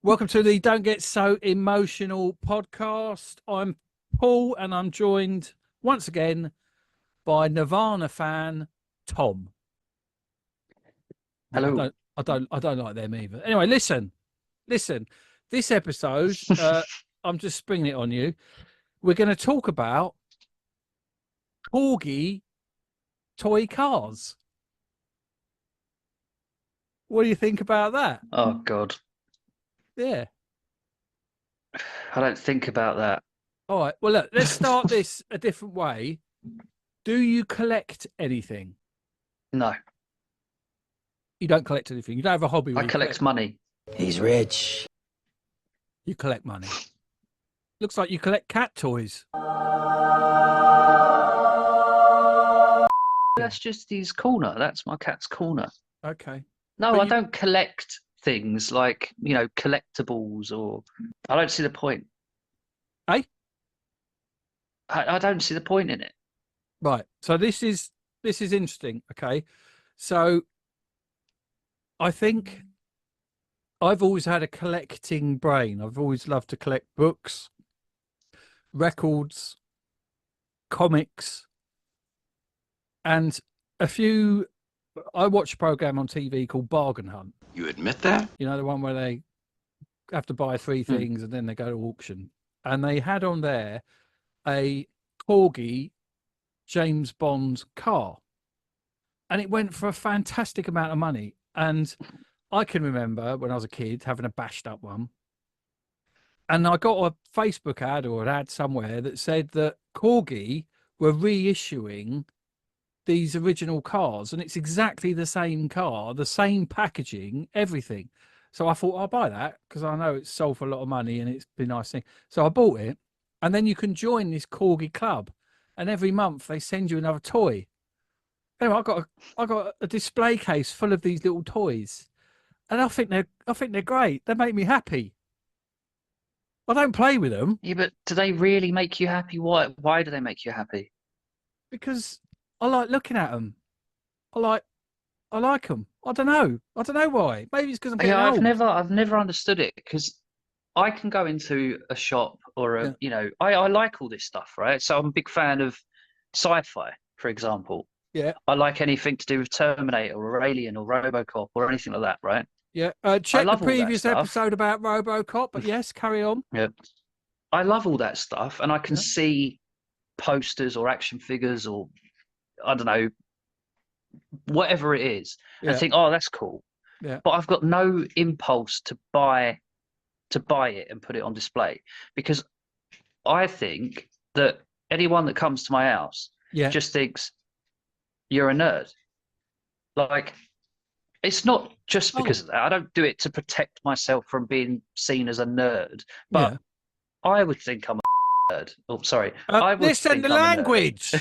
Welcome to the Don't Get So Emotional podcast. I'm Paul and I'm joined once again by Nirvana fan Tom. Yeah, Hello. I don't like them either. Anyway, listen. This episode, I'm just springing it on you. We're going to talk about Corgi toy cars. What do you think about that? Oh God, Yeah. I don't think about that. All right. Well, look, let's start this a different way. Do you collect anything? No, You don't collect anything. You don't have a hobby where I you collect money. He's rich. You collect money. Looks like you collect cat toys. That's just his corner. That's my cat's corner. Okay. No, But I you- don't collect things like, collectibles or I don't see the point. Eh? I don't see the point in it. Right. So this is interesting. Okay. So I think I've always had a collecting brain. I've always loved to collect books, records, comics, and a few. I watch a program on TV called Bargain Hunt. You admit that? You know, the one where they have to buy three things and then they go to auction. And they had on there a Corgi James Bond car. And it went for a fantastic amount of money. And I can remember when I was a kid having a bashed up one. And I got a Facebook ad or an ad somewhere that said that Corgi were reissuing these original cars. And it's exactly the same car, the same packaging, everything. So I thought I'll buy that because I know it's sold for a lot of money and it's been a nice thing. So I bought it. And then you can join this Corgi club. And every month they send you another toy. Anyway, I got a display case full of these little toys, and I think they're great. They make me happy. I don't play with them Yeah, but do they really make you happy? Why do they make you happy? because I like looking at them. I like them. I don't know. I don't know why. Maybe it's because I'm getting Yeah, old. I've never understood it because I can go into a shop or Yeah. I like all this stuff, right? So I'm a big fan of sci-fi, for example. Yeah, I like anything to do with Terminator or Alien or RoboCop or anything like that, right? yeah. I Check the love all that previous stuff. episode about RoboCop. But yes, carry on. Yeah. I love all that stuff, and I can Yeah, see posters or action figures or I don't know, whatever it is, and yeah, think, oh, that's cool. yeah, But I've got no impulse to buy it and put it on display because I think that anyone that comes to my house yeah. just thinks you're a nerd. Like, it's not just because Oh, of that. I don't do it to protect myself from being seen as a nerd, but yeah. I would think I'm a nerd. Oh, sorry. I would Listen the think I'm a nerd. language.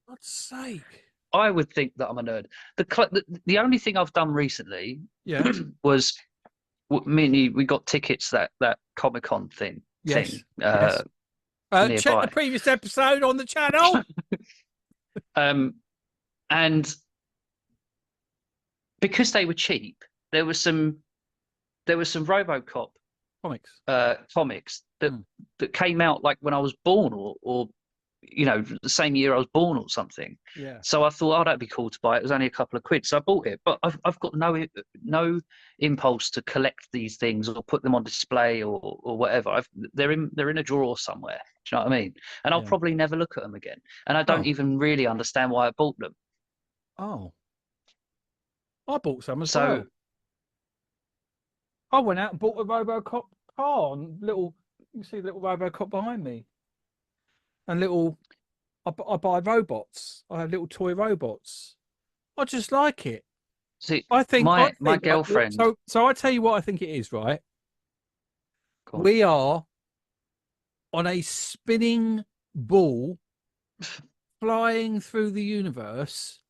God's sake. I would think that I'm a nerd. The only thing I've done recently Yeah. was me and you, we got tickets that Comic-Con thing Yes. uh, Yes. Check the nearby. previous episode on the channel. And because they were cheap, there was some RoboCop Comics. comics that Hmm. that came out like when I was born or the same year I was born or something. Yeah. So I thought, oh, that'd be cool to buy. It was only a couple of quid, so I bought it. But I've got no impulse to collect these things or put them on display or whatever. They're in a drawer somewhere. Do you know what I mean? And I'll Yeah. probably never look at them again. And I don't Oh. even really understand why I bought them. Oh. I bought some as So well. I went out and bought a RoboCop car. And you can see the little RoboCop behind me. And I buy robots. I have little toy robots. I just like it. see, I think, my right, girlfriend. so I tell you what I think it is, right? Go on. We are on a spinning ball flying through the universe,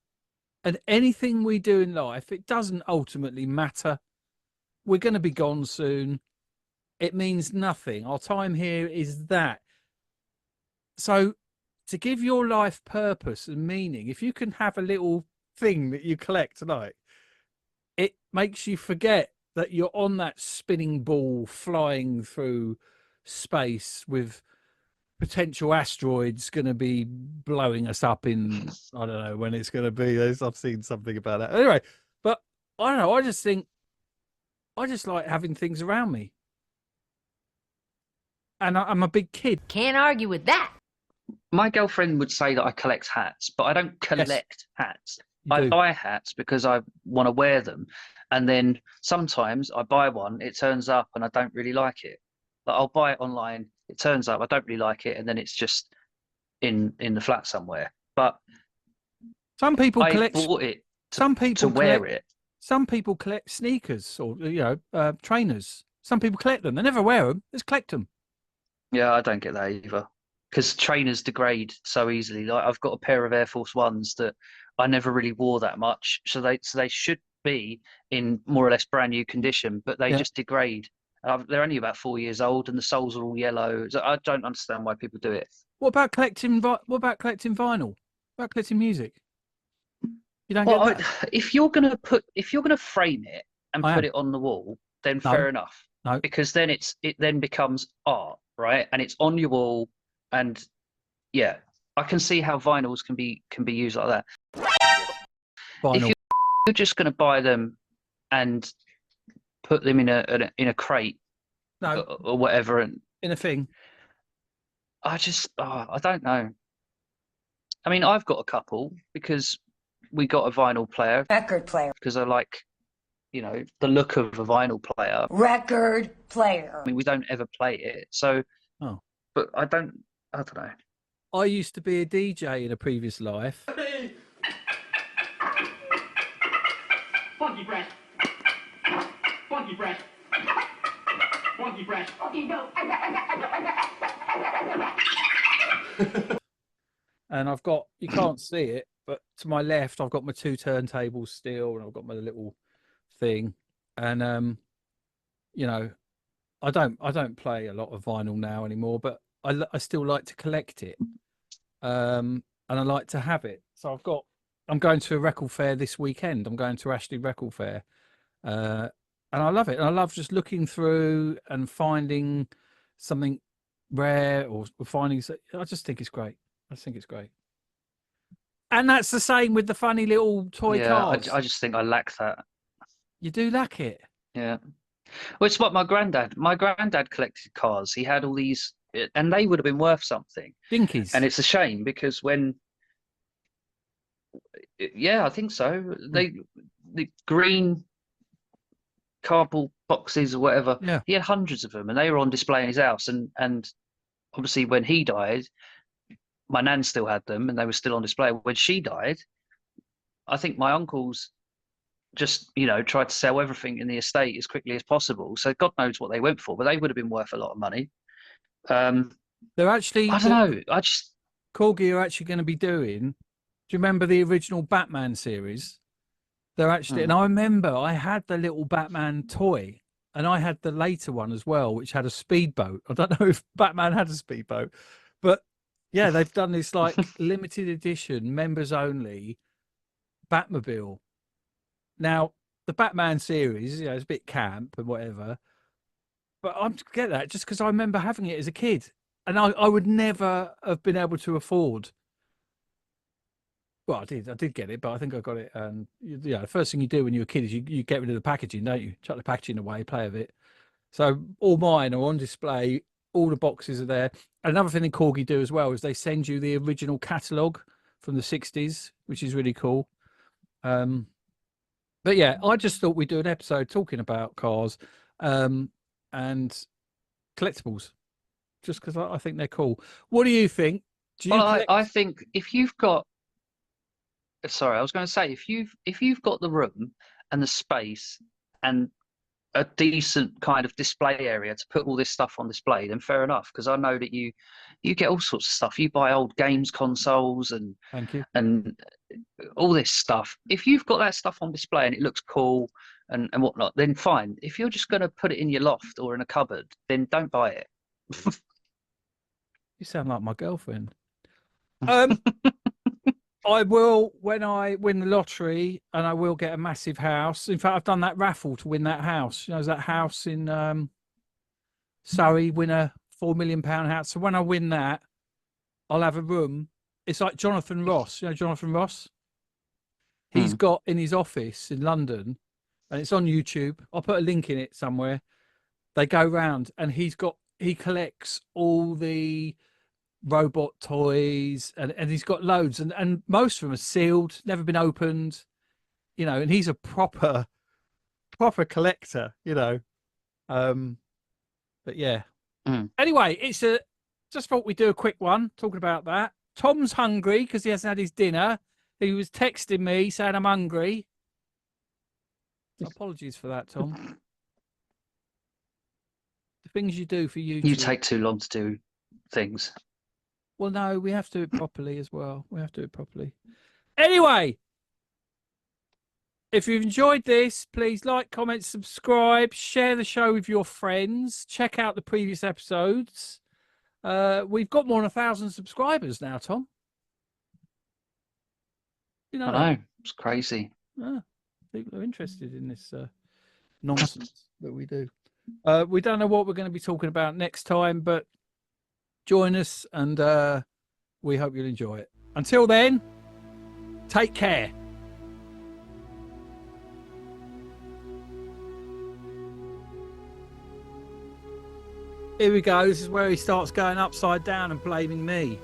and anything we do in life, it doesn't ultimately matter. We're going to be gone soon. It means nothing. Our time here is that. So, to give your life purpose and meaning, if you can have a little thing that you collect, like, it makes you forget that you're on that spinning ball flying through space with potential asteroids going to be blowing us up in, I don't know when it's going to be. I've seen something about that. Anyway, but I don't know. I just think I just like having things around me. And I'm a big kid. Can't argue with that. My girlfriend would say that I collect hats, but I don't collect hats. You I do. buy hats because I want to wear them. And then sometimes I buy one, it turns up and I don't really like it. But I'll buy it online, it turns up, I don't really like it, and then it's just in the flat somewhere. But Some people I collect. bought it Some to people wear collect. it. Some people collect sneakers or trainers. Some people collect them. They never wear them. Just collect them. Yeah, I don't get that either. Because trainers degrade so easily. Like I've got a pair of Air Force Ones that I never really wore that much. So they should be in more or less brand new condition, but they Yeah. just degrade. They're only about 4 years old and the soles are all yellow. So I don't understand why people do it. What about collecting? What about collecting vinyl? What about collecting music? You don't Well, get that. if you're gonna frame it and I put am. it on the wall, then No. fair enough. No. Because then it then becomes art, right? And it's on your wall, and yeah, I can see how vinyls can be used like that. If Vinyl. you're just gonna buy them and put them in a crate No. or whatever, and In a thing. I don't know. I mean, I've got a couple because we got a vinyl player Record player. because I like, the look of a vinyl player. Record player. I mean, we don't ever play it, so. Oh. But I don't know. I used to be a DJ in a previous life. Funky fresh. Funky fresh. Funky fresh. Funky dope. And I've got, you can't see it, but to my left, I've got my 2 turntables still, and I've got my little thing. And, I don't play a lot of vinyl now anymore, but I still like to collect it. And I like to have it. So I'm going to a record fair this weekend. I'm going to Ashley Record Fair. And I love it. And I love just looking through and finding something rare or finding, I just think it's great. I think it's great. And that's the same with the funny little toy cars. I just think I lack that. You do lack it. Yeah. Well, it's what my granddad collected cars. He had all these, and they would have been worth something. Dinkies. And it's a shame because I think so. The green cardboard boxes or whatever. Yeah. He had hundreds of them, and they were on display in his house. And obviously, when he died, my nan still had them, and they were still on display. When she died, I think my uncles just tried to sell everything in the estate as quickly as possible. So God knows what they went for, but they would have been worth a lot of money. They're actually, I don't know. Corgi are actually going to be doing. Do you remember the original Batman series? They're actually, and I remember I had the little Batman toy, and I had the later one as well, which had a speedboat. I don't know if Batman had a speedboat, but yeah, they've done this like limited edition, members only Batmobile. Now, the Batman series, it's a bit camp and whatever, but I get that just because I remember having it as a kid, and I would never have been able to afford. Well, I did get it, but I think I got it. And the first thing you do when you're a kid is you get rid of the packaging, don't you? Chuck the packaging away, play with it. So all mine are on display. All the boxes are there. Another thing that Corgi do as well is they send you the original catalogue from the 60s, which is really cool. But yeah, I just thought we'd do an episode talking about cars and collectibles, just because I think they're cool. What do you think? I think if you've got, sorry, I was going to say if you've got the room and the space and a decent kind of display area to put all this stuff on display, then fair enough. Because I know that you get all sorts of stuff. You buy old games consoles and Thank you. and all this stuff. If you've got that stuff on display and it looks cool and whatnot, then fine. If you're just going to put it in your loft or in a cupboard, then don't buy it. You sound like my girlfriend. I will when I win the lottery, and I will get a massive house. In fact, I've done that raffle to win that house. You know, that house in Surrey, win a £4 million house. So when I win that, I'll have a room. It's like Jonathan Ross. You know Jonathan Ross? He's got in his office in London, and it's on YouTube. I'll put a link in it somewhere. They go round, and he collects all the robot toys, and he's got loads, and most of them are sealed, never been opened, you know, and he's a proper collector, you know. But yeah. Anyway, it's just thought we'd do a quick one talking about that. Tom's hungry because he hasn't had his dinner. He was texting me saying I'm hungry. Apologies for that, Tom. The things you do for YouTube. You take too long to do things. Well, no, we have to do it properly as well. We have to do it properly. Anyway, if you've enjoyed this, please like, comment, subscribe, share the show with your friends. Check out the previous episodes. We've got more than 1,000 subscribers now, Tom. You know, I know. It's crazy. People are interested in this nonsense that we do. We don't know what we're going to be talking about next time, but join us, and we hope you'll enjoy it. Until then, take care. Here we go. This is where he starts going upside down and blaming me.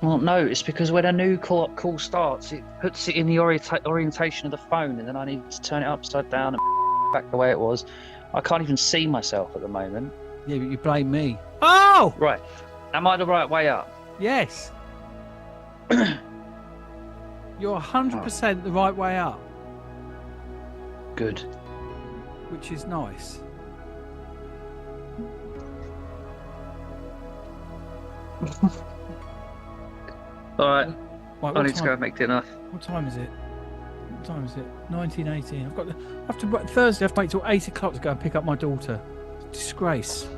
Well, no, it's because when a new call starts, it puts it in the orientation of the phone, and then I need to turn it upside down and back the way it was. I can't even see myself at the moment. Yeah, but you blame me. Oh! Right. Am I the right way up? Yes. You're 100% the right way up. Good. Which is nice. All right. Right, I need to go and make dinner. What time is it? What time is it? 19:18. Thursday. I have to wait till 8 o'clock to go and pick up my daughter. Disgrace.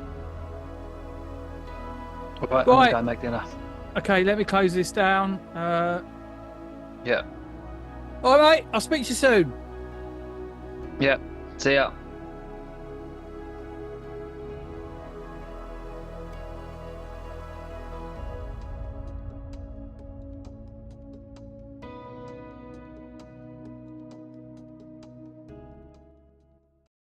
All right. I'm going to go and make dinner. Okay, let me close this down. Yeah. All right. I'll speak to you soon. Yeah. See ya.